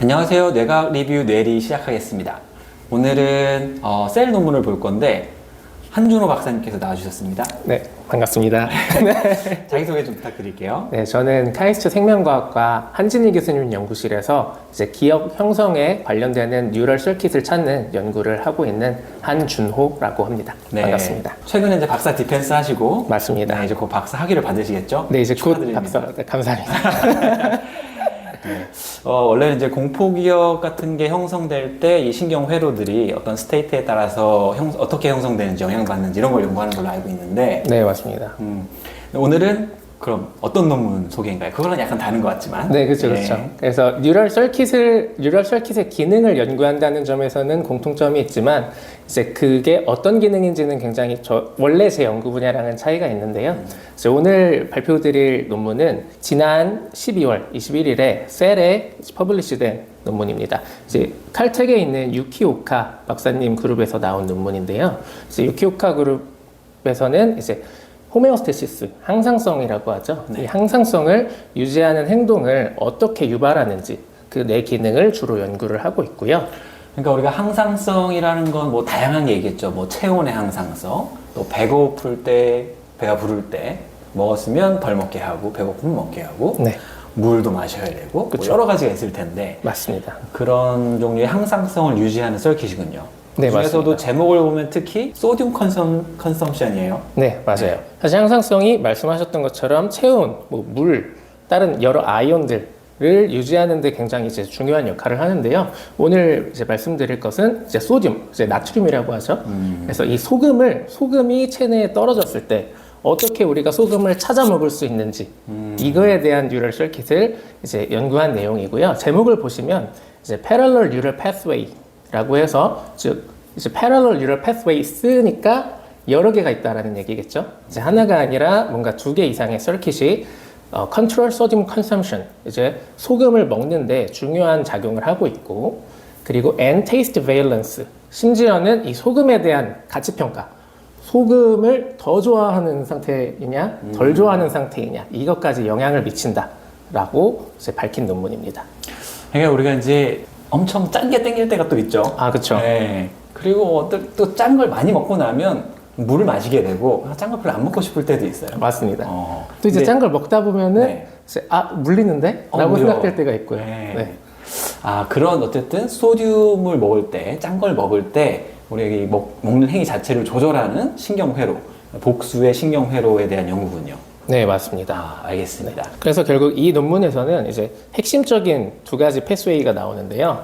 안녕하세요. 뇌과학 리뷰 뇌리 시작하겠습니다. 오늘은 셀 논문을 볼 건데 한준호 박사님께서 나와주셨습니다. 네, 반갑습니다. 자기소개 좀 부탁드릴게요. 네, 저는 카이스트 생명과학과 한진희 교수님 연구실에서 이제 기억 형성에 관련되는 뉴럴 서킷을 찾는 연구를 하고 있는 한준호라고 합니다. 네, 반갑습니다. 최근에 이제 박사 디펜스 하시고 맞습니다. 네, 이제 곧 박사 학위를 받으시겠죠? 네, 이제 곧 축하드립니다. 박사. 네, 감사합니다. 네. 원래는 이제 공포기억 같은 게 형성될 때 이 신경회로들이 어떤 스테이트에 따라서 어떻게 형성되는지 영향받는지 이런 걸 연구하는 걸로 알고 있는데 네, 맞습니다. 오늘은 그럼 어떤 논문 소개인가요? 그거는 약간 다른 것 같지만 네, 그렇죠, 그렇죠. 그래서 뉴럴 서킷의 기능을 연구한다는 점에서는 공통점이 있지만 이제 그게 어떤 기능인지는 굉장히 원래 제 연구 분야랑은 차이가 있는데요. 이제 오늘 발표드릴 논문은 지난 12월 21일에 셀에 퍼블리시된 논문입니다. 이제 칼텍에 있는 유키오카 박사님 그룹에서 나온 논문인데요. 이제 유키오카 그룹에서는 이제 호메오스테시스, 항상성이라고 하죠. 이 항상성을 유지하는 행동을 어떻게 유발하는지 그 뇌 기능을 주로 연구를 하고 있고요. 그러니까 우리가 항상성이라는 건 뭐 다양한 게 있겠죠. 뭐 체온의 항상성, 또 배고플 때, 배가 부를 때 먹었으면 덜 먹게 하고 배고프면 먹게 하고 네, 물도 마셔야 되고 뭐 그쵸. 여러 가지가 있을 텐데 맞습니다. 그런 종류의 항상성을 유지하는 서킷이군요. 네, 그중에서도 맞습니다. 제목을 보면 특히 소듐 컨섬션이에요. 네, 맞아요. 사실 항상성이 말씀하셨던 것처럼 체온, 뭐 물, 다른 여러 아이온들을 유지하는 데 굉장히 이제 중요한 역할을 하는데요. 오늘 이제 말씀드릴 것은 이제 소듐, 이제 나트륨이라고 하죠. 그래서 이 소금이 체내에 떨어졌을 때 어떻게 우리가 소금을 찾아 먹을 수 있는지 이거에 대한 뉴럴 서킷을 이제 연구한 내용이고요. 제목을 보시면 이제 Parallel Neural Pathway라고 해서 즉 이제 Parallel Neural Pathway 쓰니까 여러 개가 있다라는 얘기겠죠. 이제 하나가 아니라 뭔가 2개 이상의 서킷이 Control Sodium Consumption, 이제 소금을 먹는데 중요한 작용을 하고 있고, 그리고 And Taste Valence, 심지어는 이 소금에 대한 가치평가, 소금을 더 좋아하는 상태이냐, 덜 좋아하는 상태이냐, 이것까지 영향을 미친다라고 이제 밝힌 논문입니다. 그러니까 우리가 이제 엄청 짠 게 땡길 때가 또 있죠. 아, 그렇죠. 네. 그리고 또 짠 걸 많이 먹고 나면 물을 마시게 되고 짠 걸 별로 안 먹고 싶을 때도 있어요. 맞습니다. 근데- 또 이제 짠 걸 먹다 보면은 네. 이제 물리는데? 라고 물려. 생각될 때가 있고요. 네. 네. 그런 어쨌든 소듐을 먹을 때, 짠 걸 먹을 때 우리가 이 먹는 행위 자체를 조절하는 신경회로, 복수의 신경회로에 대한 연구군요. 네, 맞습니다. 알겠습니다. 그래서 결국 이 논문에서는 이제 핵심적인 2가지 패스웨이가 나오는데요.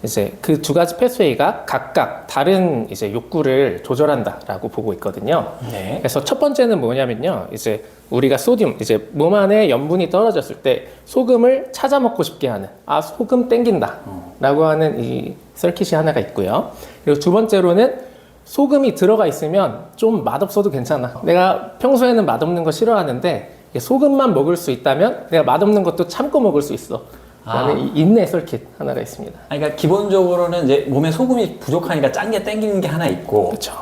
이제 그 2가지 패스웨이가 각각 다른 이제 욕구를 조절한다라고 보고 있거든요. 네. 그래서 첫 번째는 뭐냐면요. 이제 우리가 소듐, 이제 몸 안에 염분이 떨어졌을 때 소금을 찾아 먹고 싶게 하는, 소금 땡긴다 라고 하는 이 서킷이 하나가 있고요. 그리고 두 번째로는 소금이 들어가 있으면 좀 맛없어도 괜찮아. 내가 평소에는 맛없는 거 싫어하는데 소금만 먹을 수 있다면 내가 맛없는 것도 참고 먹을 수 있어. 라는 이 인내 서킷 하나가 있습니다. 그러니까 기본적으로는 이제 몸에 소금이 부족하니까 짠 게 땡기는 게 하나 있고, 그렇죠.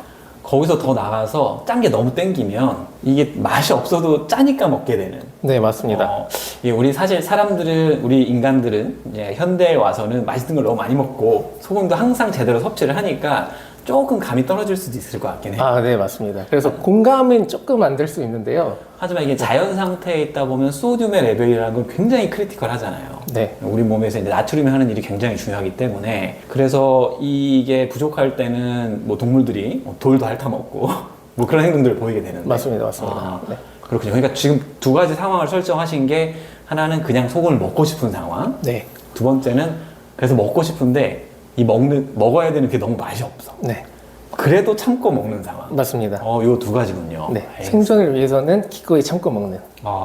거기서 더 나가서 짠 게 너무 땡기면 이게 맛이 없어도 짜니까 먹게 되는. 네, 맞습니다. 이게 우리 사실 우리 인간들은 이제 현대에 와서는 맛있는 걸 너무 많이 먹고 소금도 항상 제대로 섭취를 하니까 조금 감이 떨어질 수도 있을 것 같긴 해요. 네, 맞습니다. 그래서 공감은 조금 안 될 수 있는데요. 하지만 이게 자연 상태에 있다 보면 소듐의 레벨이라는 건 굉장히 크리티컬 하잖아요. 네. 우리 몸에서 이제 나트륨이 하는 일이 굉장히 중요하기 때문에 그래서 이게 부족할 때는 뭐 동물들이 돌도 핥아먹고 뭐 그런 행동들을 보이게 되는데. 맞습니다. 맞습니다. 네. 그렇군요. 그러니까 지금 2가지 상황을 설정하신 게 하나는 그냥 소금을 먹고 싶은 상황, 네. 두 번째는 그래서 먹고 싶은데 먹어야 되는 게 너무 맛이 없어. 네. 그래도 참고 먹는 상황. 맞습니다. 요 2가지군요. 네. 생존을 위해서는 기꺼이 참고 먹는.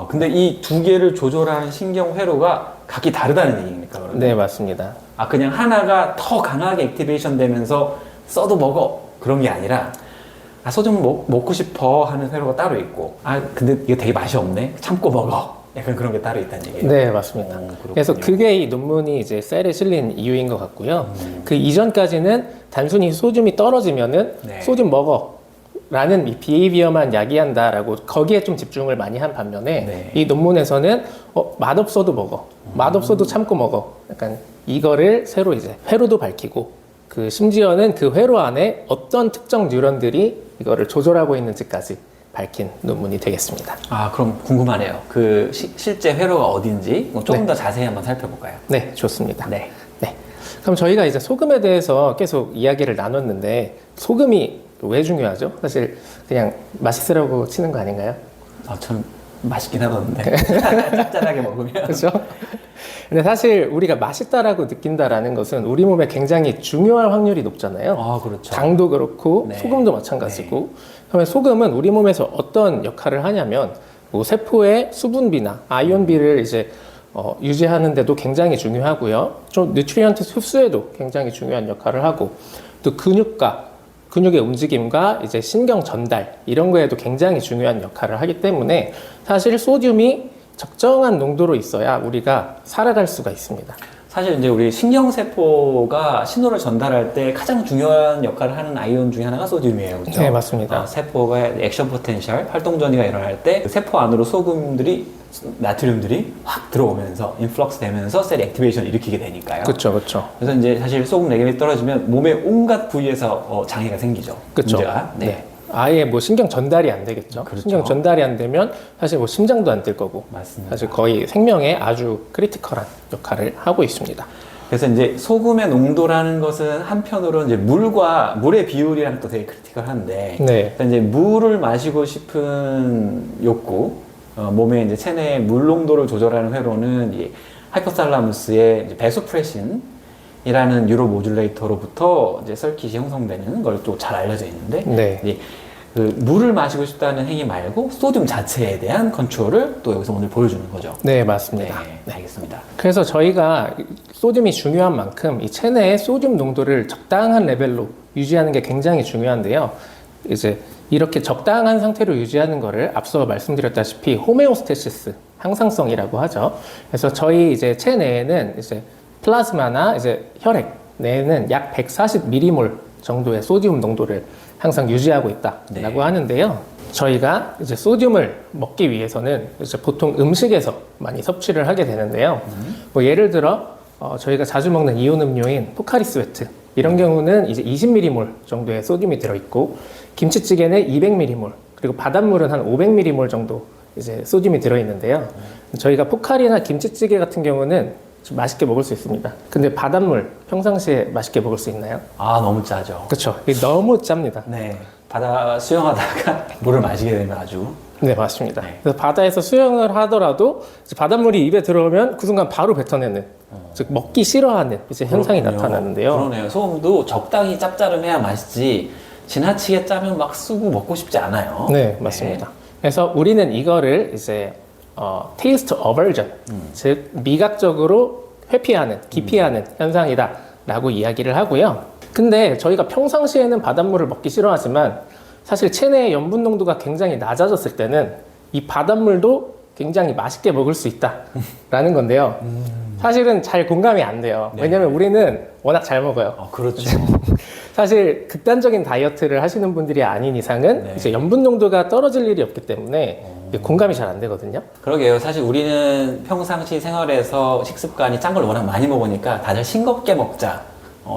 근데 이 2개를 조절하는 신경회로가 각기 다르다는 얘기입니까? 그러면? 네, 맞습니다. 그냥 하나가 더 강하게 액티베이션 되면서 써도 먹어. 그런 게 아니라, 소금 먹고 싶어 하는 회로가 따로 있고, 근데 이게 되게 맛이 없네? 참고 먹어. 약간 그런 게 따로 있다는 얘기예요. 네, 맞습니다. 그래서 그게 이 논문이 이제 셀에 실린 이유인 것 같고요. 그 이전까지는 단순히 소듐이 떨어지면은 네. 소듐 먹어 라는 이 비헤이비어만 야기한다라고 거기에 좀 집중을 많이 한 반면에 네. 이 논문에서는 맛없어도 먹어, 맛없어도 참고 먹어, 약간 이거를 새로 이제 회로도 밝히고 그 심지어는 그 회로 안에 어떤 특정 뉴런들이 이거를 조절하고 있는지까지 밝힌 논문이 되겠습니다. 아, 그럼 궁금하네요. 그 실제 회로가 어딘지 조금 네. 더 자세히 한번 살펴볼까요? 네, 좋습니다. 네. 네. 그럼 저희가 이제 소금에 대해서 계속 이야기를 나눴는데 소금이 왜 중요하죠? 사실 그냥 맛있으라고 치는 거 아닌가요? 참 맛있긴 하던데. 짭짤하게 먹으면. 그렇죠? 근데 사실 우리가 맛있다라고 느낀다라는 것은 우리 몸에 굉장히 중요할 확률이 높잖아요. 아, 그렇죠. 당도 그렇고 네. 소금도 마찬가지고. 그러면 소금은 우리 몸에서 어떤 역할을 하냐면 뭐 세포의 수분비나 아이온비를 이제 유지하는데도 굉장히 중요하고요. 좀 뉴트리언트 흡수에도 굉장히 중요한 역할을 하고 또 근육의 움직임과 이제 신경 전달 이런 거에도 굉장히 중요한 역할을 하기 때문에 사실 소듐이 적정한 농도로 있어야 우리가 살아갈 수가 있습니다. 사실 이제 우리 신경세포가 신호를 전달할 때 가장 중요한 역할을 하는 아이온 중에 하나가 소듐이에요. 그렇죠? 네, 맞습니다. 세포가 액션 포텐셜, 활동 전이가 일어날 때 세포 안으로 나트륨들이 확 들어오면서 인플럭스 되면서 셀 액티베이션을 일으키게 되니까요. 그렇죠, 그렇죠. 그래서 이제 사실 소금 레벨이 떨어지면 몸의 온갖 부위에서 장애가 생기죠. 그렇죠. 문제가. 네. 네. 아예 뭐 신경 전달이 안 되겠죠. 그렇죠. 신경 전달이 안 되면 사실 뭐 심장도 안 뛸 거고. 맞습니다. 사실 거의 생명에 아주 크리티컬한 역할을 하고 있습니다. 그래서 이제 소금의 농도라는 것은 한편으로는 이제 물의 비율이랑 또 되게 크리티컬한데, 네. 이제 물을 마시고 싶은 욕구, 몸의 이제 체내의 물 농도를 조절하는 회로는 이 하이포살라무스의 이제 베소프레신이라는 뉴로모듈레이터로부터 이제 서킷이 형성되는 걸 또 잘 알려져 있는데, 네. 이제 그 물을 마시고 싶다는 행위 말고 소듐 자체에 대한 컨트롤을 또 여기서 오늘 보여주는 거죠. 네, 맞습니다. 네, 알겠습니다. 그래서 저희가 소듐이 중요한 만큼 이 체내의 소듐 농도를 적당한 레벨로 유지하는 게 굉장히 중요한데요. 이제 이렇게 적당한 상태로 유지하는 거를 앞서 말씀드렸다시피 호메오스테시스, 항상성이라고 하죠. 그래서 저희 이제 체내에는 이제 플라즈마나 이제 혈액 내에는 약 140mm몰 정도의 소듐 농도를 항상 유지하고 있다라고 네. 하는데요. 저희가 이제 소듐을 먹기 위해서는 이제 보통 음식에서 많이 섭취를 하게 되는데요. 뭐 예를 들어 저희가 자주 먹는 이온 음료인 포카리 스웨트 이런 경우는 이제 20mm몰 정도의 소듐이 들어있고 김치찌개는 200ml 그리고 바닷물은 한 500ml 정도 이제 소듐이 들어있는데요. 저희가 포카리나 김치찌개 같은 경우는 좀 맛있게 먹을 수 있습니다. 근데 바닷물 평상시에 맛있게 먹을 수 있나요? 아, 너무 짜죠. 그렇죠. 이게 너무 짭니다. 네. 바다 수영하다가 물을 마시게 되면 아주. 네, 맞습니다. 네. 그래서 바다에서 수영을 하더라도 이제 바닷물이 입에 들어오면 그 순간 바로 뱉어내는, 즉 먹기 싫어하는 이제 현상이 그렇군요. 나타나는데요. 그러네요. 소금도 적당히 짭짤해야 맛있지 지나치게 짜면 막 쓰고 먹고 싶지 않아요. 네, 맞습니다. 그래서 우리는 이거를 이제 테이스트 어버전, 즉 미각적으로 회피하는, 기피하는 현상이다라고 이야기를 하고요. 근데 저희가 평상시에는 바닷물을 먹기 싫어하지만 사실 체내의 염분 농도가 굉장히 낮아졌을 때는 이 바닷물도 굉장히 맛있게 먹을 수 있다라는 건데요. 사실은 잘 공감이 안 돼요. 네. 왜냐면 우리는 워낙 잘 먹어요. 그렇죠. 사실 극단적인 다이어트를 하시는 분들이 아닌 이상은 네. 이제 염분 농도가 떨어질 일이 없기 때문에 이게 공감이 잘 안 되거든요. 그러게요. 사실 우리는 평상시 생활에서 식습관이 짠 걸 워낙 많이 먹으니까 다들 싱겁게 먹자.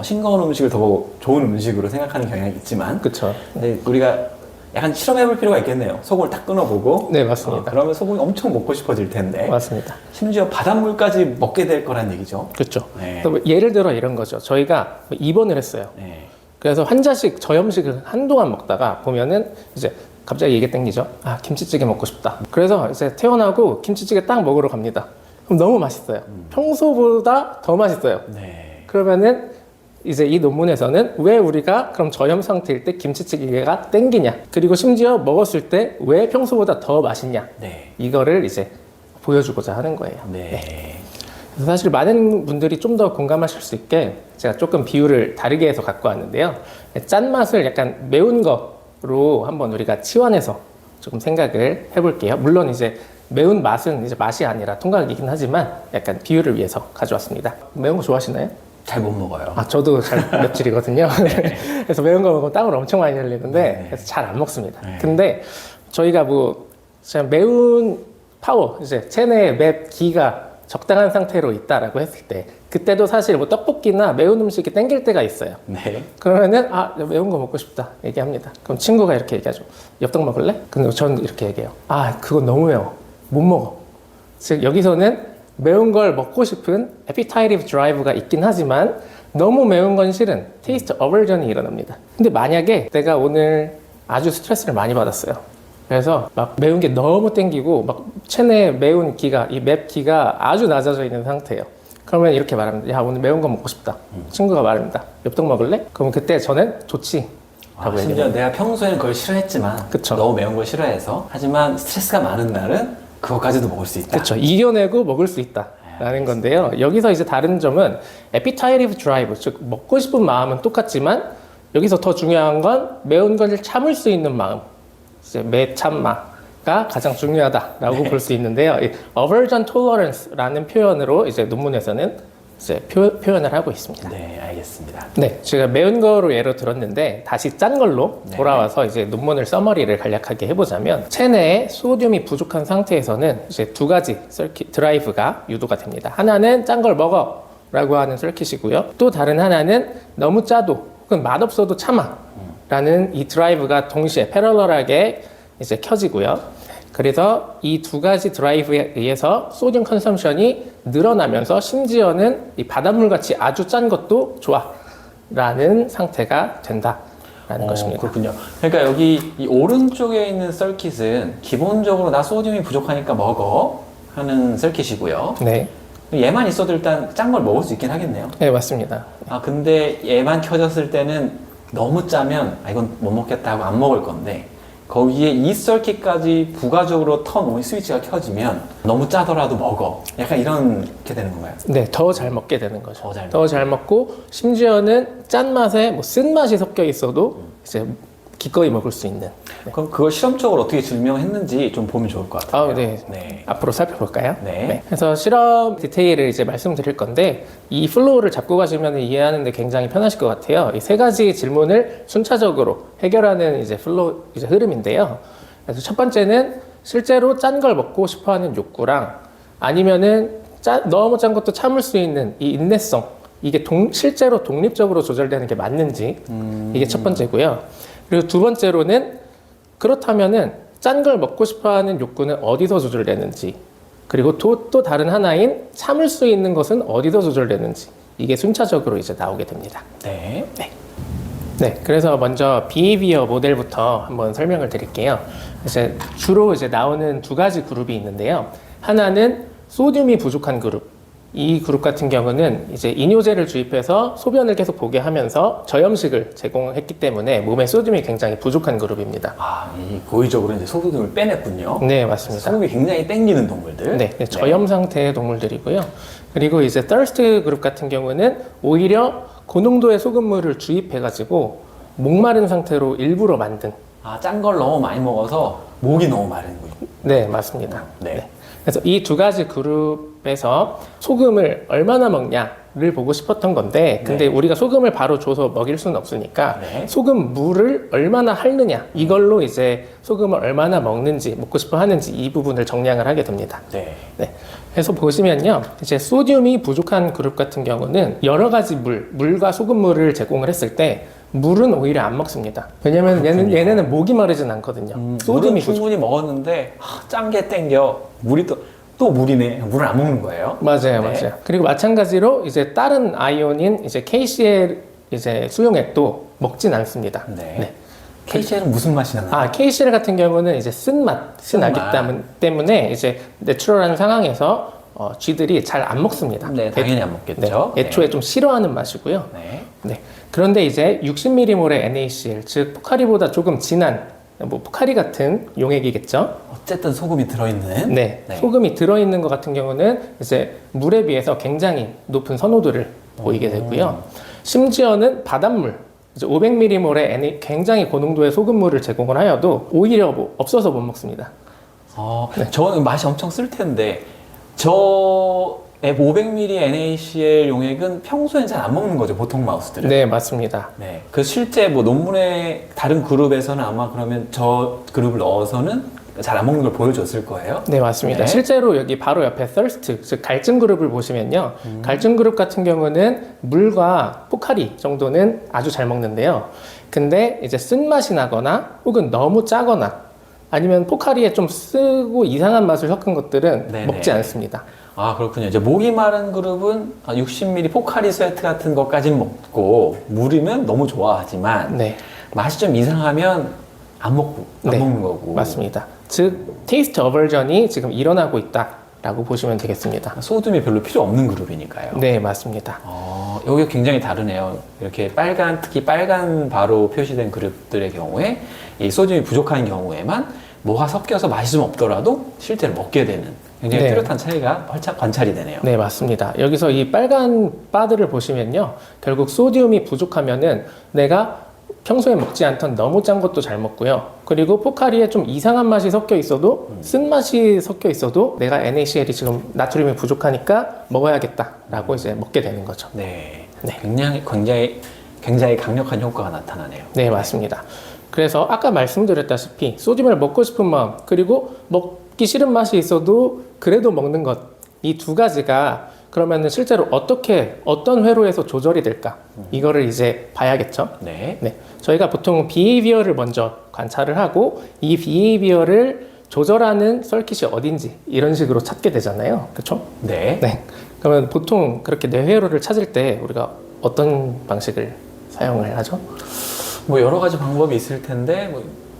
싱거운 음식을 더 좋은 음식으로 생각하는 경향이 있지만 그렇죠. 근데 우리가 약간 실험해볼 필요가 있겠네요. 소금을 딱 끊어보고 네, 맞습니다. 그러면 소금이 엄청 먹고 싶어질 텐데 맞습니다. 심지어 바닷물까지 먹게 될 거란 얘기죠. 그렇죠. 네. 그래서 뭐 예를 들어 이런 거죠. 저희가 입원을 했어요. 네. 그래서 환자식 저염식을 한동안 먹다가 보면은 이제 갑자기 얘기 땡기죠. 아, 김치찌개 먹고 싶다. 그래서 이제 퇴원하고 김치찌개 딱 먹으러 갑니다. 그럼 너무 맛있어요. 평소보다 더 맛있어요. 네. 그러면은 이제 이 논문에서는 왜 우리가 그럼 저염 상태일 때 김치찌개가 땡기냐, 그리고 심지어 먹었을 때 왜 평소보다 더 맛있냐, 네. 이거를 이제 보여주고자 하는 거예요. 네. 그래서 사실 많은 분들이 좀 더 공감하실 수 있게 제가 조금 비유를 다르게 해서 갖고 왔는데요. 짠맛을 약간 매운 거로 한번 우리가 치환해서 조금 생각을 해볼게요. 물론 이제 매운 맛은 이제 맛이 아니라 통각이긴 하지만 약간 비유를 위해서 가져왔습니다. 매운 거 좋아하시나요? 잘 못 먹어요. 아, 저도 잘 맵찔이거든요. 그래서 매운 거 먹으면 땀을 엄청 많이 흘리는데 네. 그래서 잘 안 먹습니다. 네. 근데 저희가 뭐 그냥 매운 파워, 이제 체내에 맵기가 적당한 상태로 있다라고 했을 때 그때도 사실 뭐 떡볶이나 매운 음식이 땡길 때가 있어요. 네. 그러면은 아 매운 거 먹고 싶다 얘기합니다. 그럼 친구가 이렇게 얘기하죠. 엽떡 먹을래? 근데 저는 이렇게 얘기해요. 아 그건 너무 매워. 못 먹어. 즉 여기서는 매운 걸 먹고 싶은 appetitive drive가 있긴 하지만 너무 매운 건 싫은 taste aversion이 일어납니다. 근데 만약에 내가 오늘 아주 스트레스를 많이 받았어요. 그래서 막 매운 게 너무 땡기고 막 체내에 매운 기가 이 맵기가 아주 낮아져 있는 상태예요. 그러면 이렇게 말합니다. 야 오늘 매운 거 먹고 싶다. 친구가 말합니다. 엽떡 먹을래? 그럼 그때 저는 좋지. 아, 심지어 내가 평소에는 그걸 싫어했지만 그쵸. 너무 매운 걸 싫어해서 하지만 스트레스가 많은 날은 그것까지도 먹을 수 있다. 그렇죠. 이겨내고 먹을 수 있다라는 건데요. 여기서 이제 다른 점은 appetitive drive, 즉 먹고 싶은 마음은 똑같지만 여기서 더 중요한 건 매운 걸 참을 수 있는 마음, 이제 매참마가 가장 중요하다라고 볼 수 있는데요. 이 aversion tolerance라는 표현으로 이제 논문에서는 이제 표현을 하고 있습니다. 네, 알겠습니다. 네, 제가 매운 거로 예로 들었는데 다시 짠 걸로 네. 돌아와서 이제 논문을 서머리를 간략하게 해보자면 체내에 소듐이 부족한 상태에서는 이제 두 가지 드라이브가 유도가 됩니다. 하나는 짠 걸 먹어라고 하는 서킷이고요. 또 다른 하나는 너무 짜도 혹은 맛없어도 참아라는 이 드라이브가 동시에 패러럴하게 이제 켜지고요. 그래서 이 두 가지 드라이브에 의해서 소듐 컨섬션이 늘어나면서 심지어는 이 바닷물 같이 아주 짠 것도 좋아라는 상태가 된다라는 것입니다. 그렇군요. 그러니까 여기 이 오른쪽에 있는 서킷은 기본적으로 나 소듐이 부족하니까 먹어 하는 서킷이고요. 네, 얘만 있어도 일단 짠 걸 먹을 수 있긴 하겠네요. 네 맞습니다. 아 근데 얘만 켜졌을 때는 너무 짜면 아 이건 못 먹겠다 하고 안 먹을 건데 거기에 이 서킷까지 부가적으로 턴온 스위치가 켜지면 너무 짜더라도 먹어. 약간 이렇게 되는 건가요? 네, 더 잘 먹게 되는 거죠. 더 잘 더 잘 먹고 심지어는 짠 맛에 뭐 쓴 맛이 섞여 있어도 이제 기꺼이 먹을 수 있는. 그럼 그걸 실험적으로 어떻게 증명했는지 좀 보면 좋을 것 같아요. 아, 네. 네. 앞으로 살펴볼까요? 네. 그래서 실험 디테일을 이제 말씀드릴 건데 이 플로우를 잡고 가시면 이해하는데 굉장히 편하실 것 같아요. 이 세 가지 질문을 순차적으로 해결하는 이제 플로우 이제 흐름인데요. 그래서 첫 번째는 실제로 짠 걸 먹고 싶어하는 욕구랑 아니면은 너무 짠 것도 참을 수 있는 이 인내성 이게 실제로 독립적으로 조절되는 게 맞는지 이게 첫 번째고요. 그리고 두 번째로는 그렇다면은 짠 걸 먹고 싶어하는 욕구는 어디서 조절되는지 그리고 또 다른 하나인 참을 수 있는 것은 어디서 조절되는지 이게 순차적으로 이제 나오게 됩니다. 네. 네, 그래서 먼저 비헤이비어 모델부터 한번 설명을 드릴게요. 이제 주로 이제 나오는 두 가지 그룹이 있는데요. 하나는 소듐이 부족한 그룹. 이 그룹 같은 경우는 이제 이뇨제를 주입해서 소변을 계속 보게 하면서 저염식을 제공했기 때문에 몸에 소듐이 굉장히 부족한 그룹입니다. 아, 이 고의적으로 이제 소듐을 빼냈군요. 네, 맞습니다. 소듐이 굉장히 땡기는 동물들. 네, 저염 상태의 동물들이고요. 그리고 이제 thirst 그룹 같은 경우는 오히려 고농도의 소금물을 주입해가지고 목마른 상태로 일부러 만든. 아, 짠 걸 너무 많이 먹어서 목이 너무 마른군요. 네, 맞습니다. 네. 그래서 이 두 가지 그룹에서 소금을 얼마나 먹냐를 보고 싶었던 건데 근데 우리가 소금을 바로 줘서 먹일 수는 없으니까 소금 물을 얼마나 핥느냐 이걸로 이제 소금을 얼마나 먹는지 먹고 싶어 하는지 이 부분을 정량을 하게 됩니다. 네. 네. 그래서 보시면요 이제 소듐이 부족한 그룹 같은 경우는 여러 가지 물과 소금물을 제공을 했을 때 물은 오히려 안 먹습니다. 왜냐면 얘네는 목이 마르진 않거든요. 물은 소듐이 부족. 충분히 먹었는데 짠 게 땡겨. 물이 또 물이네. 물을 안 먹는 거예요. 맞아요, 맞아요. 그리고 마찬가지로 이제 다른 아이온인 이제 KCl 이제 수용액도 먹진 않습니다. 네. KCl은 무슨 맛이 나나요? 아, KCl 같은 경우는 이제 쓴맛이 나기 때문에 이제 내추럴한 상황에서 쥐들이 잘 안 먹습니다. 네, 당연히 안 먹겠죠. 네, 애초에 좀 싫어하는 맛이고요. 네. 네. 그런데 이제 60mm몰의 NaCl, 즉 포카리보다 조금 진한 뭐 포카리 같은 용액이겠죠. 어쨌든 소금이 들어있는. 네. 소금이 들어있는 것 같은 경우는 이제 물에 비해서 굉장히 높은 선호도를 보이게 되고요. 심지어는 바닷물, 이제 500mm몰의 굉장히 고농도의 소금물을 제공을 하여도 오히려 뭐 없어서 못 먹습니다. 저는 맛이 엄청 쓸 텐데 저 500ml NaCl 용액은 평소엔 잘 안 먹는 거죠, 보통 마우스들은. 네, 맞습니다. 네. 그 실제 뭐 논문에 다른 그룹에서는 아마 그러면 저 그룹을 넣어서는 잘 안 먹는 걸 보여줬을 거예요. 네, 맞습니다. 네. 실제로 여기 바로 옆에 thirst, 즉 갈증 그룹을 보시면요. 갈증 그룹 같은 경우는 물과 포카리 정도는 아주 잘 먹는데요. 근데 이제 쓴맛이 나거나 혹은 너무 짜거나 아니면 포카리에 좀 쓰고 이상한 맛을 섞은 것들은 네네. 먹지 않습니다. 아, 그렇군요. 이제 목이 마른 그룹은 60ml 포카리 스웨트 같은 것까지는 먹고 물이면 너무 좋아하지만 네, 맛이 좀 이상하면 안 네. 먹는 거고. 맞습니다. 즉, 테이스트 어버전이 지금 일어나고 있다라고 보시면 되겠습니다. 소듐이 별로 필요 없는 그룹이니까요. 네, 맞습니다. 여기가 굉장히 다르네요. 이렇게 특히 빨간 바로 표시된 그룹들의 경우에 이 소듐이 부족한 경우에만 뭐가 섞여서 맛이 좀 없더라도 실제로 먹게 되는 굉장히 네. 뚜렷한 차이가 활짝 관찰이 되네요. 네, 맞습니다. 여기서 이 빨간 바들을 보시면요. 결국 소디움이 부족하면은 내가 평소에 먹지 않던 너무 짠 것도 잘 먹고요. 그리고 포카리에 좀 이상한 맛이 섞여 있어도 쓴맛이 섞여 있어도 내가 NaCl이 지금 나트륨이 부족하니까 먹어야겠다라고 이제 먹게 되는 거죠. 네. 네. 굉장히 강력한 효과가 나타나네요. 네, 맞습니다. 그래서 아까 말씀드렸다시피 소듐을 먹고 싶은 마음 그리고 먹기 싫은 맛이 있어도 그래도 먹는 것 이 두 가지가 그러면은 실제로 어떤 회로에서 조절이 될까 이거를 이제 봐야겠죠. 네. 네, 저희가 보통 비헤이비어를 먼저 관찰을 하고 이 비헤이비어를 조절하는 서킷이 어딘지 이런 식으로 찾게 되잖아요. 그렇죠? 네. 네. 그러면 보통 그렇게 뇌회로를 찾을 때 우리가 어떤 방식을 사용을 하죠? 뭐 여러 가지 방법이 있을 텐데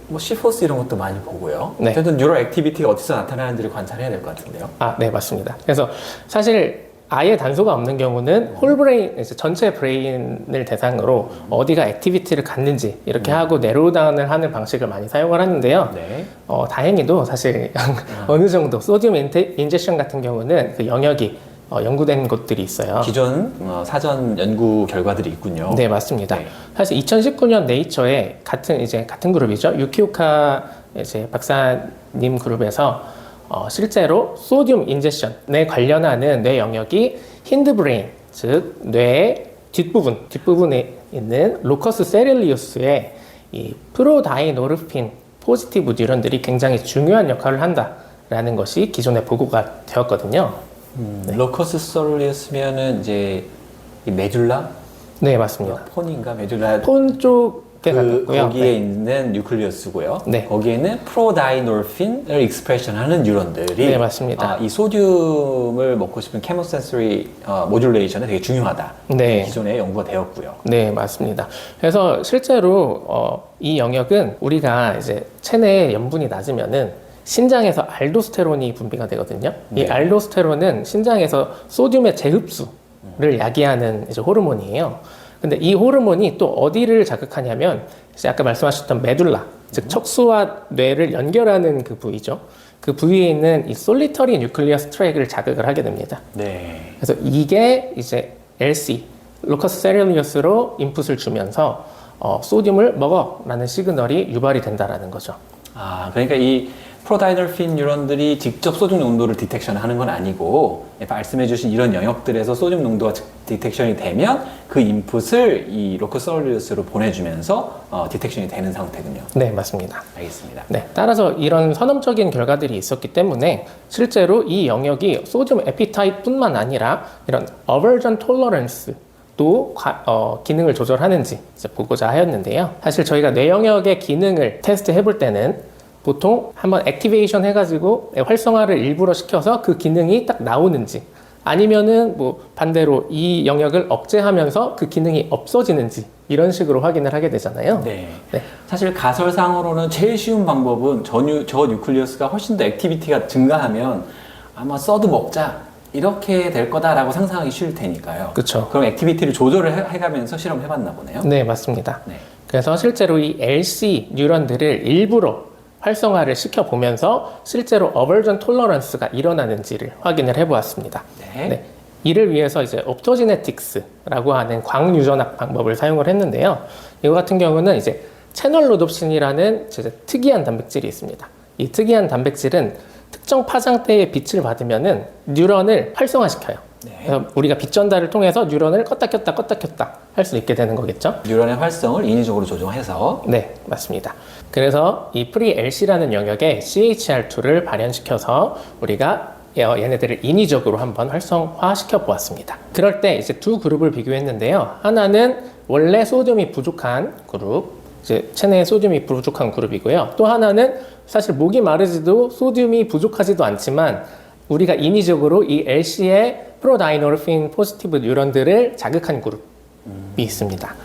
뭐 시포스 이런 것도 많이 보고요. 네. 어쨌든 뉴럴 액티비티가 어디서 나타나는지를 관찰해야 될 것 같은데요. 아, 네, 맞습니다. 그래서 사실 아예 단서가 없는 경우는 홀브레인, 이제 전체 브레인을 대상으로 어디가 액티비티를 갖는지 이렇게 하고 내로우다운을 하는 방식을 많이 사용을 하는데요. 네. 다행히도 사실 어느 정도 소듐 인젝션 같은 경우는 그 영역이 연구된 곳들이 있어요. 기존 사전 연구 결과들이 있군요. 네, 맞습니다. 네. 사실 2019년 네이처에 같은 그룹이죠. 유키오카 이제 박사님 그룹에서 실제로 소듐 인젝션에 관련하는 뇌 영역이 힌드브레인, 즉 뇌의 뒷부분에 있는 로커스 세릴리우스의 이 프로다이노르핀 포지티브 뉴런들이 굉장히 중요한 역할을 한다라는 것이 기존에 보고가 되었거든요. 로커스 솔리우스면은 이제 이 메듈라? 네, 맞습니다. 폰인가 메듈라? 폰 쪽에 가깝고요. 거기에 네. 있는 뉴클리어스고요. 네. 거기에는 프로다이노르핀을 익스프레션하는 뉴런들이 네, 맞습니다. 이 소듐을 먹고 싶은 케모센서리 모듈레이션에 되게 중요하다. 네. 기존에 연구가 되었고요. 네, 맞습니다. 그래서 실제로 이 영역은 우리가 이제 체내에 염분이 낮으면은 신장에서 알도스테론이 분비가 되거든요. 이 네. 알도스테론은 신장에서 소듐의 재흡수를 야기하는 이제 호르몬이에요. 근데 이 호르몬이 또 어디를 자극하냐면 이제 아까 말씀하셨던 메둘라, 즉 척수와 뇌를 연결하는 그 부위죠. 그 부위에 있는 이 솔리터리 뉴클리어스 트랙을 자극을 하게 됩니다. 네. 그래서 이게 이제 LC, 로커스 세릴리우스로 인풋을 주면서 소듐을 먹어라는 시그널이 유발이 된다라는 거죠. 그러니까 이 프로다이널핀 뉴런들이 직접 소듐 농도를 디텍션하는 건 아니고 말씀해주신 이런 영역들에서 소듐 농도가 디텍션이 되면 그 인풋을 이 로커스 세릴리우스로 보내주면서 디텍션이 되는 상태군요. 네, 맞습니다. 알겠습니다. 네, 따라서 이런 선험적인 결과들이 있었기 때문에 실제로 이 영역이 소듐 에피타이트뿐만 아니라 이런 어버전 톨러런스도 기능을 조절하는지 이제 보고자 하였는데요. 사실 저희가 뇌 영역의 기능을 테스트 해볼 때는 보통 한번 액티베이션 해가지고 활성화를 일부러 시켜서 그 기능이 딱 나오는지 아니면은 뭐 반대로 이 영역을 억제하면서 그 기능이 없어지는지 이런 식으로 확인을 하게 되잖아요. 네. 네. 사실 가설상으로는 제일 쉬운 방법은 저 뉴클리어스가 훨씬 더 액티비티가 증가하면 아마 써도 먹자 이렇게 될 거다라고 상상하기 쉬울 테니까요. 그렇죠. 그럼 액티비티를 조절을 해가면서 실험해봤나 보네요. 네, 맞습니다. 네. 그래서 실제로 이 LC 뉴런들을 일부러 활성화를 시켜보면서 실제로 어버전 톨러런스가 일어나는지를 확인을 해보았습니다. 네. 네. 이를 위해서 이제 옵토지네틱스라고 하는 광유전학 방법을 사용을 했는데요. 이거 같은 경우는 이제 채널 로놉신이라는 특이한 단백질이 있습니다. 이 특이한 단백질은 특정 파장대의 빛을 받으면은 뉴런을 활성화시켜요. 네. 그래서 우리가 빛 전달을 통해서 뉴런을 껐다 켰다 할 수 있게 되는 거겠죠. 뉴런의 활성을 인위적으로 조정해서 네, 맞습니다. 그래서 이 FreeLC라는 영역에 CHR2를 발현시켜서 우리가 얘네들을 인위적으로 한번 활성화시켜 보았습니다. 그럴 때 이제 두 그룹을 비교했는데요. 하나는 원래 소듐이 부족한 그룹, 이제 체내에 소듐이 부족한 그룹이고요. 또 하나는 사실 목이 마르지도 소듐이 부족하지도 않지만 우리가 인위적으로 이 LC의 프로다이노르핀 포지티브 뉴런들을 자극한 그룹이 있습니다.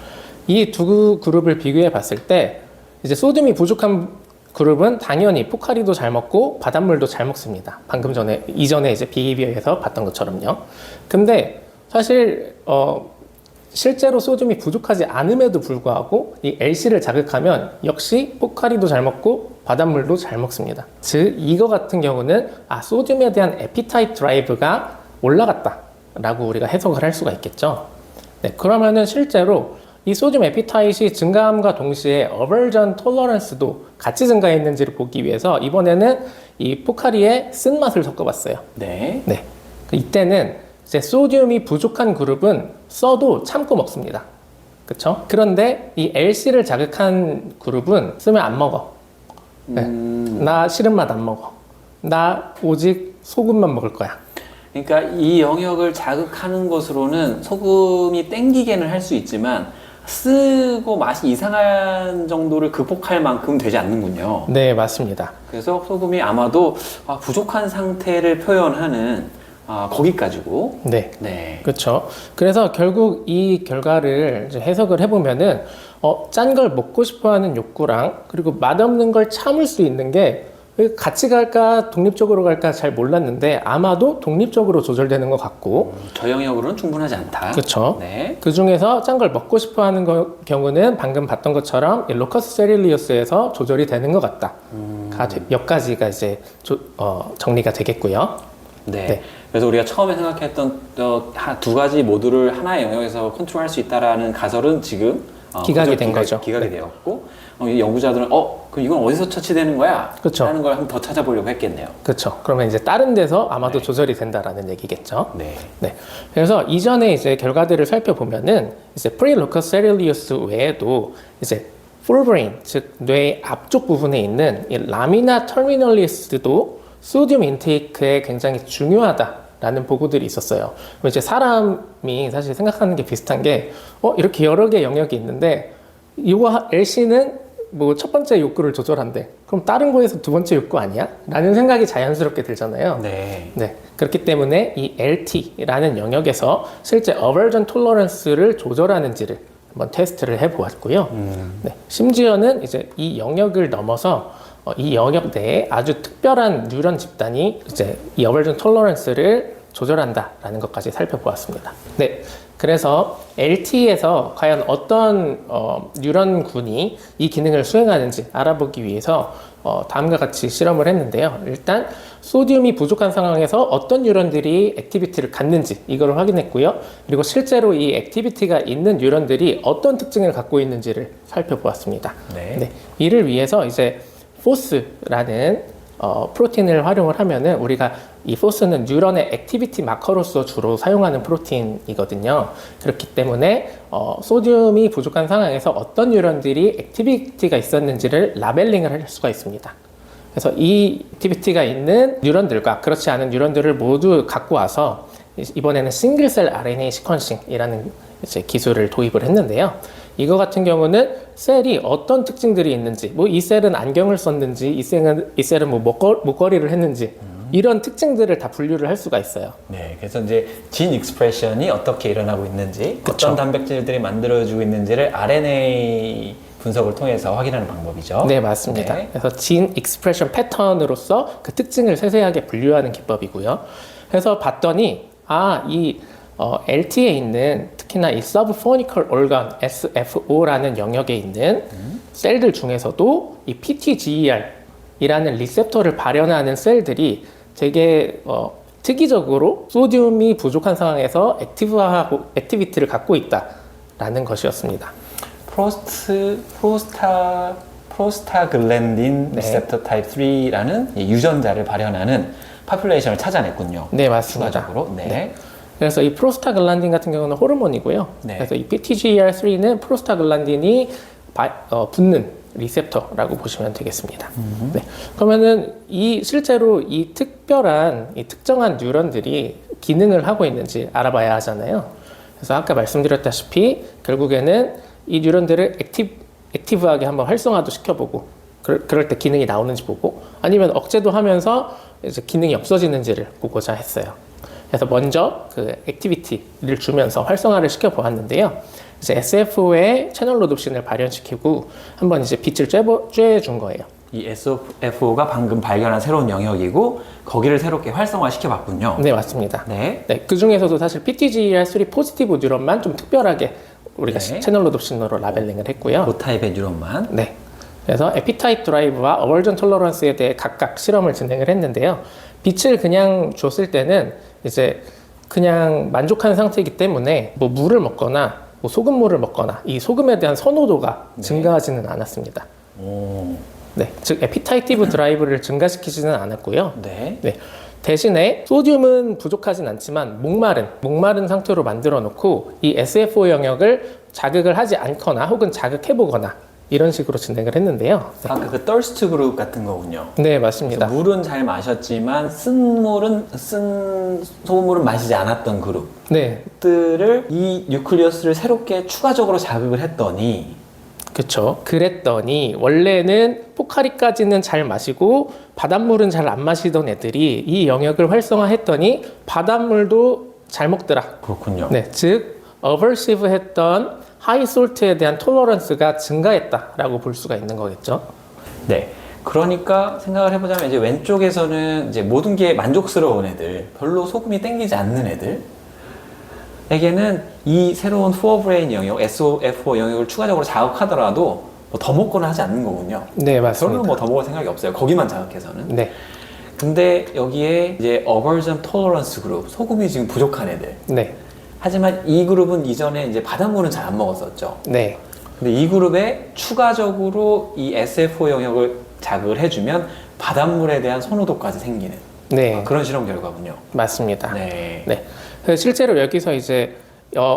이 두 그룹을 비교해 봤을 때 이제 소듐이 부족한 그룹은 당연히 포카리도 잘 먹고 바닷물도 잘 먹습니다. 방금 전에 이전에 이제 비헤비어에서 봤던 것처럼요. 근데 사실 실제로 소듐이 부족하지 않음에도 불구하고 이 LC를 자극하면 역시 포카리도 잘 먹고 바닷물도 잘 먹습니다. 즉 이거 같은 경우는 소듐에 대한 에피타이트 드라이브가 올라갔다라고 우리가 해석을 할 수가 있겠죠. 네, 그러면은 실제로 이 소듐 에피타이트이 증가함과 동시에 어버전 톨러런스도 같이 증가했는지를 보기 위해서 이번에는 이 포카리의 쓴맛을 섞어봤어요. 네. 네, 이때는 이제 소듐이 부족한 그룹은 써도 참고 먹습니다. 그쵸? 그런데 이 LC를 자극한 그룹은 쓰면 안 먹어. 네. 나 싫은 맛 안 먹어. 나 오직 소금만 먹을 거야. 그러니까 이 영역을 자극하는 것으로는 소금이 땡기게는 할 수 있지만 쓰고 맛이 이상한 정도를 극복할 만큼 되지 않는군요. 네, 맞습니다. 그래서 소금이 아마도 부족한 상태를 표현하는 거기까지고. 네. 네. 그렇죠. 그래서 결국 이 결과를 이제 해석을 해보면은 짠 걸 먹고 싶어하는 욕구랑 그리고 맛없는 걸 참을 수 있는 게 같이 갈까 독립적으로 갈까 잘 몰랐는데 아마도 독립적으로 조절되는 것 같고 저 영역으로는 충분하지 않다. 그렇죠. 네. 그 중에서 짠 걸 먹고 싶어하는 경우는 방금 봤던 것처럼 이 로커스 세릴리우스에서 조절이 되는 것 같다. 몇 가지가 이제 정리가 되겠고요. 네. 네. 그래서 우리가 처음에 생각했던 두 가지 모두를 하나의 영역에서 컨트롤할 수 있다라는 가설은 지금 기각이 된 거죠. 기각이 네. 되었고 이 연구자들은 그럼 이건 어디서 처치되는 거야? 그쵸. 라는 걸 한번 더 찾아보려고 했겠네요. 그렇죠. 그러면 이제 다른 데서 아마도 네. 조절이 된다라는 얘기겠죠. 네. 네. 그래서 이전에 이제 결과들을 살펴보면은 이제 프리로커스 세릴리우스 외에도 이제 풀브레인, 즉 뇌 앞쪽 부분에 있는 이 라미나 터미널리스도 소듐 인테이크에 굉장히 중요하다라는 보고들이 있었어요. 이제 사람이 사실 생각하는 게 비슷한 게 이렇게 여러 개 영역이 있는데 이거 LC는 뭐 첫 번째 욕구를 조절한대. 그럼 다른 거에서 두 번째 욕구 아니야? 라는 생각이 자연스럽게 들잖아요. 네. 네. 그렇기 때문에 이 LT라는 영역에서 실제 어버전 톨러런스를 조절하는지를 한번 테스트를 해보았고요. 네. 심지어는 이제 이 영역을 넘어서 이 영역 내에 아주 특별한 뉴런 집단이 이제 이 어버전 톨러런스를 조절한다라는 것까지 살펴보았습니다. 네. 그래서 LT에서 과연 어떤 뉴런군이 이 기능을 수행하는지 알아보기 위해서 다음과 같이 실험을 했는데요. 일단 소듐이 부족한 상황에서 어떤 뉴런들이 액티비티를 갖는지 이걸 확인했고요. 그리고 실제로 이 액티비티가 있는 뉴런들이 어떤 특징을 갖고 있는지를 살펴보았습니다. 네. 네. 이를 위해서 이제 포스라는 프로틴을 활용을 하면은 우리가 이 포스는 뉴런의 액티비티 마커로서 주로 사용하는 프로틴이거든요. 그렇기 때문에 소듐이 부족한 상황에서 어떤 뉴런들이 액티비티가 있었는지를 라벨링을 할 수가 있습니다. 그래서 이 액티비티가 있는 뉴런들과 그렇지 않은 뉴런들을 모두 갖고 와서 이번에는 싱글셀 RNA 시퀀싱이라는 이제 기술을 도입을 했는데요. 이거 같은 경우는 셀이 어떤 특징들이 있는지, 뭐 이 셀은 안경을 썼는지, 이 셀은 뭐 목걸이를 했는지, 이런 특징들을 다 분류를 할 수가 있어요. 네. 그래서 이제 진 익스프레션이 어떻게 일어나고 있는지, 그쵸. 어떤 단백질들이 만들어지고 있는지를 RNA 분석을 통해서 확인하는 방법이죠. 네, 맞습니다. 네. 그래서 진 익스프레션 패턴으로서 그 특징을 세세하게 분류하는 기법이고요. 그래서 봤더니 이 LT에 있는 특히나 이 서브포니컬 organ SFO라는 영역에 있는 셀들 중에서도 이 PTGER이라는 리셉터를 발현하는 셀들이 되게 특이적으로 소듐이 부족한 상황에서 액티비티를 갖고 있다라는 것이었습니다. 프로스타글랜딘 리셉터 타입 3라는 유전자를 발현하는 파퓰레이션을 찾아냈군요. 네, 맞습니다. 추가적으로. 네. 그래서 이 프로스타글란딘 같은 경우는 호르몬이고요. 네. 그래서 이 PTGR3는 프로스타글란딘이 붙는 리셉터라고 보시면 되겠습니다. 네. 그러면은 실제로 이 특정한 뉴런들이 기능을 하고 있는지 알아봐야 하잖아요. 그래서 아까 말씀드렸다시피 결국에는 이 뉴런들을 액티브하게 한번 활성화도 시켜보고 그럴 때 기능이 나오는지 보고 아니면 억제도 하면서 이제 기능이 없어지는지를 보고자 했어요. 그래서 먼저 그 액티비티를 주면서 활성화를 시켜보았는데요. 이제 SFO의 채널 로드 옵션을 발현시키고 한번 이제 빛을 쬐준 거예요. 이 SFO가 방금 발견한 새로운 영역이고 거기를 새롭게 활성화 시켜봤군요. 네, 맞습니다. 네. 네, 그 중에서도 사실 PTGR3 포지티브 뉴런만 좀 특별하게 우리가 네. 채널 로드 옵션으로 라벨링을 했고요. 그 타입의 뉴런만. 네. 그래서 에피타입 드라이브와 어벌전 톨러런스에 대해 각각 실험을 진행을 했는데요. 빛을 그냥 줬을 때는 이제 그냥 만족한 상태이기 때문에 뭐 물을 먹거나 뭐 소금물을 먹거나 이 소금에 대한 선호도가 증가하지는 않았습니다. 오. 네, 즉 에피타이티브 드라이브를 증가시키지는 않았고요. 네. 네. 대신에 소듐은 부족하진 않지만 목마른 상태로 만들어 놓고 이 SFO 영역을 자극을 하지 않거나 혹은 자극해 보거나 이런 식으로 진행을 했는데요. 아까 그 thirst 그룹 같은 거군요. 네, 맞습니다. 물은 잘 마셨지만 쓴 소금물은 마시지 않았던 네, 그룹들을 이 뉴클리어스를 새롭게 추가적으로 자극을 했더니 그렇죠. 그랬더니 원래는 포카리까지는 잘 마시고 바닷물은 잘 안 마시던 애들이 이 영역을 활성화했더니 바닷물도 잘 먹더라. 그렇군요. 네, 즉 어버시브했던 하이솔트에 대한 톨러런스가 증가했다라고 볼 수가 있는 거겠죠. 네. 그러니까 생각을 해보자면 이제 왼쪽에서는 이제 모든 게 만족스러운 애들, 별로 소금이 땡기지 않는 애들에게는 이 새로운 포어브레인 영역, SOFO 영역을 추가적으로 자극하더라도 뭐 더 먹거나 하지 않는 거군요. 네, 별로 맞습니다. 뭐 더 먹을 생각이 없어요. 거기만 자극해서는. 네, 근데 여기에 이제 어버전 톨러런스 그룹, 소금이 지금 부족한 애들. 네, 하지만 이 그룹은 이전에 이제 바닷물은 잘 안 먹었었죠. 네, 근데 이 그룹에 추가적으로 이 SFO 영역을 자극을 해주면 바닷물에 대한 선호도까지 생기는 네, 그런 실험 결과군요. 맞습니다. 네. 네. 그래서 실제로 여기서 이제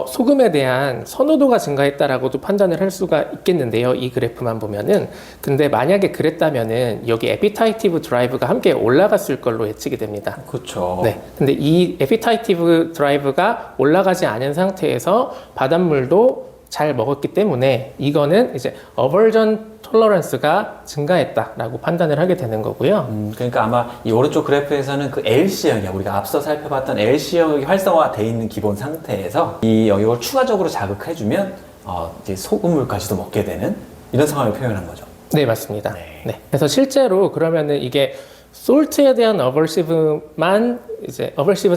소금에 대한 선호도가 증가했다라고도 판단을 할 수가 있겠는데요. 이 그래프만 보면은. 근데 만약에 그랬다면은 여기 에피타이티브 드라이브가 함께 올라갔을 걸로 예측이 됩니다. 그렇죠. 네. 근데 이 에피타이티브 드라이브가 올라가지 않은 상태에서 바닷물도 잘 먹었기 때문에 이거는 이제 어벌전 톨러런스가 증가했다라고 판단을 하게 되는 거고요. 그러니까 아마 이 오른쪽 그래프에서는 그 LC 영역, 우리가 앞서 살펴봤던 LC 영역이 활성화되어 있는 기본 상태에서 이 영역을 추가적으로 자극해주면 이제 소금물까지도 먹게 되는 이런 상황을 표현한 거죠. 네, 맞습니다. 네. 네. 그래서 실제로 그러면은 이게 솔트에 대한 어벌시브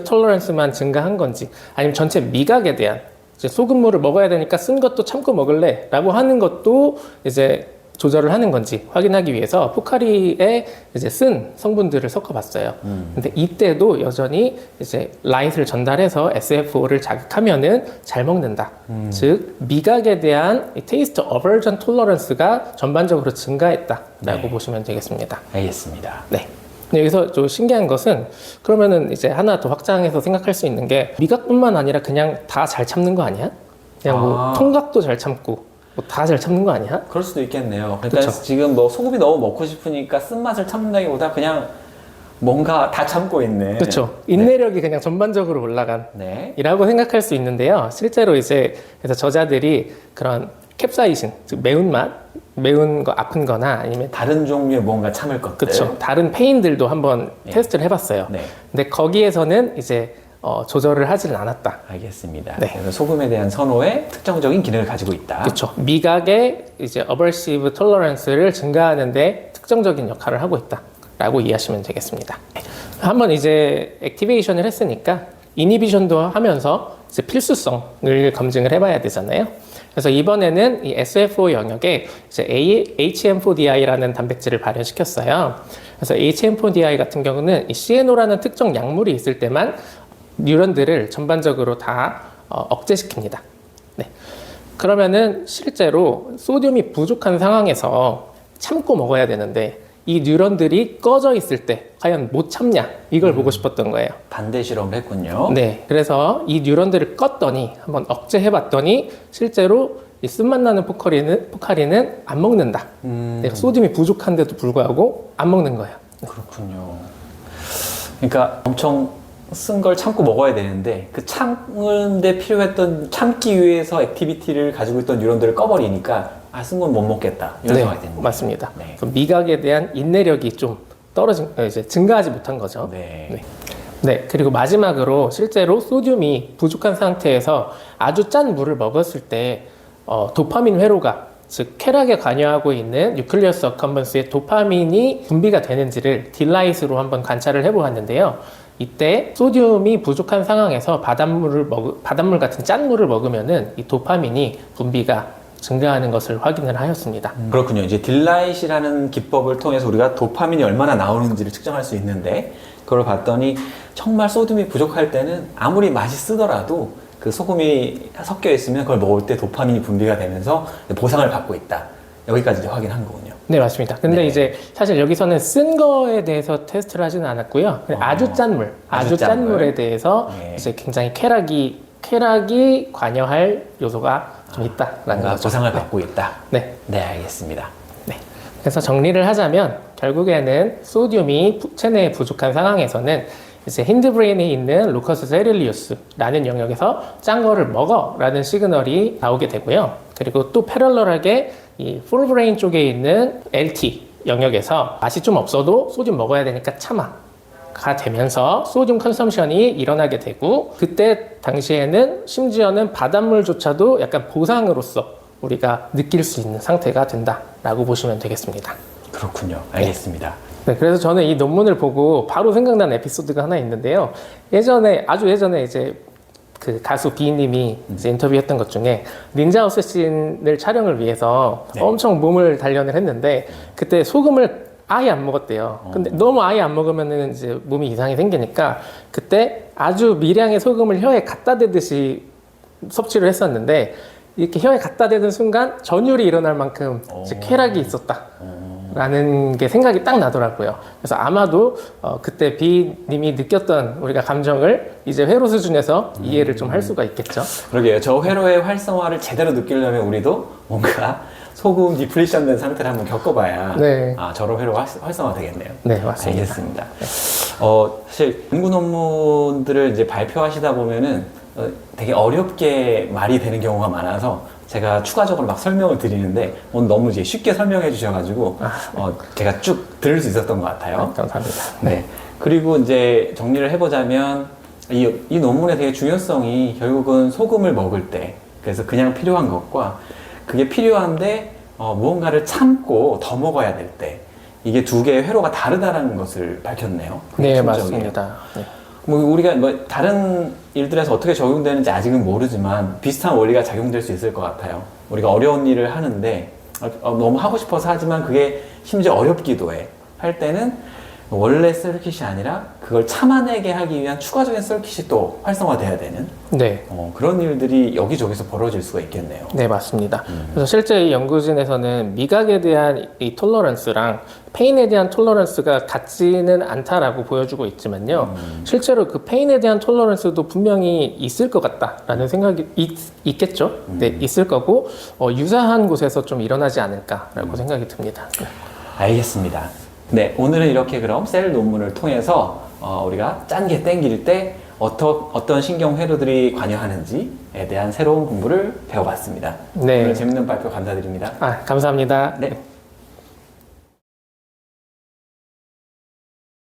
톨러런스만 증가한 건지 아니면 전체 미각에 대한 이제 소금물을 먹어야 되니까 쓴 것도 참고 먹을래 라고 하는 것도 이제 조절을 하는 건지 확인하기 위해서 포카리에 이제 쓴 성분들을 섞어봤어요. 근데 이때도 여전히 이제 라이트를 전달해서 SFO를 자극하면은 잘 먹는다. 즉 미각에 대한 테이스트 어버전 톨러런스가 전반적으로 증가했다라고 네. 보시면 되겠습니다. 알겠습니다. 네. 근데 여기서 좀 신기한 것은 그러면은 이제 하나 더 확장해서 생각할 수 있는 게 미각뿐만 아니라 그냥 다 잘 참는 거 아니야? 그냥 뭐 통각도 잘 참고 뭐 다 잘 참는 거 아니야? 그럴 수도 있겠네요. 그러니까 그쵸. 지금 뭐 소금이 너무 먹고 싶으니까 쓴맛을 참는다기보다 그냥 뭔가 다 참고 있는. 그렇죠. 인내력이 그냥 전반적으로 올라간 네. 이라고 생각할 수 있는데요. 실제로 이제 그래서 저자들이 그런 캡사이신, 즉 매운맛, 매운 거 아픈 거나 아니면 다른 종류의 뭔가 참을 것들. 그렇죠. 다른 페인들도 한번 테스트를 해봤어요. 네. 근데 거기에서는 이제 조절을 하지는 않았다. 알겠습니다. 네. 그래서 소금에 대한 선호에 특정적인 기능을 가지고 있다. 그렇죠. 미각의 이제 어버시브 톨러런스를 증가하는데 특정적인 역할을 하고 있다라고 이해하시면 되겠습니다. 한번 이제 액티베이션을 했으니까 이니비션도 하면서 이제 필수성을 검증을 해봐야 되잖아요. 그래서 이번에는 이 SFO 영역에 이제 HM4DI라는 단백질을 발현시켰어요. 그래서 HM4DI 같은 경우는 이 CNO라는 특정 약물이 있을 때만 뉴런들을 전반적으로 다 억제시킵니다. 네. 그러면은 실제로 소듐이 부족한 상황에서 참고 먹어야 되는데 이 뉴런들이 꺼져 있을 때 과연 못 참냐 이걸 보고 싶었던 거예요. 반대 실험을 했군요. 네, 그래서 이 뉴런들을 껐더니 한번 억제해봤더니 실제로 이 쓴맛 나는 포카리는 안 먹는다. 내가 소듐이 부족한데도 불구하고 안 먹는 거예요. 그렇군요. 그러니까 엄청 쓴 걸 참고 먹어야 되는데 그 참는데 필요했던 참기 위해서 액티비티를 가지고 있던 뉴런들을 꺼버리니까 쓴 건 못 먹겠다 이런 네, 생각이 됩니다. 맞습니다. 네. 그럼 미각에 대한 인내력이 좀 이제 증가하지 못한 거죠. 네. 네. 네, 그리고 마지막으로 실제로 소듐이 부족한 상태에서 아주 짠 물을 먹었을 때 도파민 회로가 즉 쾌락에 관여하고 있는 뉴클리어스 어컴번스의 도파민이 분비가 되는지를 딜라이트로 한번 관찰을 해보았는데요. 이때 소듐이 부족한 상황에서 바닷물 같은 짠 물을 먹으면은 이 도파민이 분비가 증가하는 것을 확인을 하였습니다. 그렇군요. 이제 딜라이트라는 기법을 통해서 우리가 도파민이 얼마나 나오는지를 측정할 수 있는데 그걸 봤더니 정말 소듐이 부족할 때는 아무리 맛이 쓰더라도 그 소금이 섞여 있으면 그걸 먹을 때 도파민이 분비가 되면서 보상을 받고 있다. 여기까지 이제 확인한 거군요. 네, 맞습니다. 근데 네. 이제 사실 여기서는 쓴 거에 대해서 테스트를 하지는 않았고요. 그냥 아주 짠 물, 아주 짠 물에 대해서 네. 이제 굉장히 쾌락이 관여할 요소가 좀 있다라는 뭔가 거죠. 보상을 받고 있다. 네. 네, 알겠습니다. 네. 그래서 정리를 하자면 결국에는 소듐이 체내에 부족한 상황에서는 이제 힌드브레인에 있는 루커스 세릴리우스라는 영역에서 짠 거를 먹어라는 시그널이 나오게 되고요. 그리고 또 패럴럴하게 이 폴브레인 쪽에 있는 LT 영역에서 맛이 좀 없어도 소듐 먹어야 되니까 참아가 되면서 소듐 컨섬션이 일어나게 되고 그때 당시에는 심지어는 바닷물조차도 약간 보상으로서 우리가 느낄 수 있는 상태가 된다라고 보시면 되겠습니다. 그렇군요. 알겠습니다. 네, 그래서 저는 이 논문을 보고 바로 생각난 에피소드가 하나 있는데요. 아주 예전에 이제 그 가수 비님이 이제 인터뷰했던 것 중에 닌자 어쌔신을 촬영을 위해서 네. 엄청 몸을 단련을 했는데 그때 소금을 아예 안 먹었대요. 근데 너무 아예 안 먹으면은 이제 몸이 이상이 생기니까 그때 아주 미량의 소금을 혀에 갖다 대듯이 섭취를 했었는데 이렇게 혀에 갖다 대는 순간 전율이 일어날 만큼 이제 쾌락이 있었다. 라는 게 생각이 딱 나더라고요. 그래서 아마도 그때 비님이 느꼈던 우리가 감정을 이제 회로 수준에서 이해를 좀 할 수가 있겠죠. 그러게요. 저 회로의 활성화를 제대로 느끼려면 우리도 뭔가 소금 디플리션 된 상태를 한번 겪어봐야 네. 저런 회로가 활성화 되겠네요. 네, 맞습니다. 알겠습니다. 사실 연구 논문들을 이제 발표하시다 보면은 되게 어렵게 말이 되는 경우가 많아서 제가 추가적으로 막 설명을 드리는데 오늘 너무 이제 쉽게 설명해 주셔가지고 제가 쭉 들을 수 있었던 것 같아요. 감사합니다. 네. 그리고 이제 정리를 해보자면 이 논문의 되게 중요성이 결국은 소금을 먹을 때 그래서 그냥 필요한 것과 그게 필요한데 무언가를 참고 더 먹어야 될 때 이게 두 개의 회로가 다르다는 것을 밝혔네요. 네, 충격이에요. 맞습니다. 네. 우리가 다른 일들에서 어떻게 적용되는지 아직은 모르지만 비슷한 원리가 작용될 수 있을 것 같아요. 우리가 어려운 일을 하는데 너무 하고 싶어서 하지만 그게 심지어 어렵기도 해. 할 때는 원래 서킷이 아니라 그걸 참아내게 하기 위한 추가적인 서킷이 또 활성화돼야 되는 네. 그런 일들이 여기저기서 벌어질 수가 있겠네요. 네, 맞습니다. 그래서 실제 이 연구진에서는 미각에 대한 이 톨러런스랑 페인에 대한 톨러런스가 같지는 않다라고 보여주고 있지만요. 실제로 그 페인에 대한 톨러런스도 분명히 있을 것 같다라는 생각이 있겠죠. 네, 있을 거고 유사한 곳에서 좀 일어나지 않을까라고 생각이 듭니다. 알겠습니다. 네, 오늘은 이렇게 그럼 셀 논문을 통해서 우리가 짠 게 땡길 때 어떤 신경 회로들이 관여하는지에 대한 새로운 공부를 배워봤습니다. 네. 오늘 재밌는 발표 감사드립니다. 감사합니다. 네.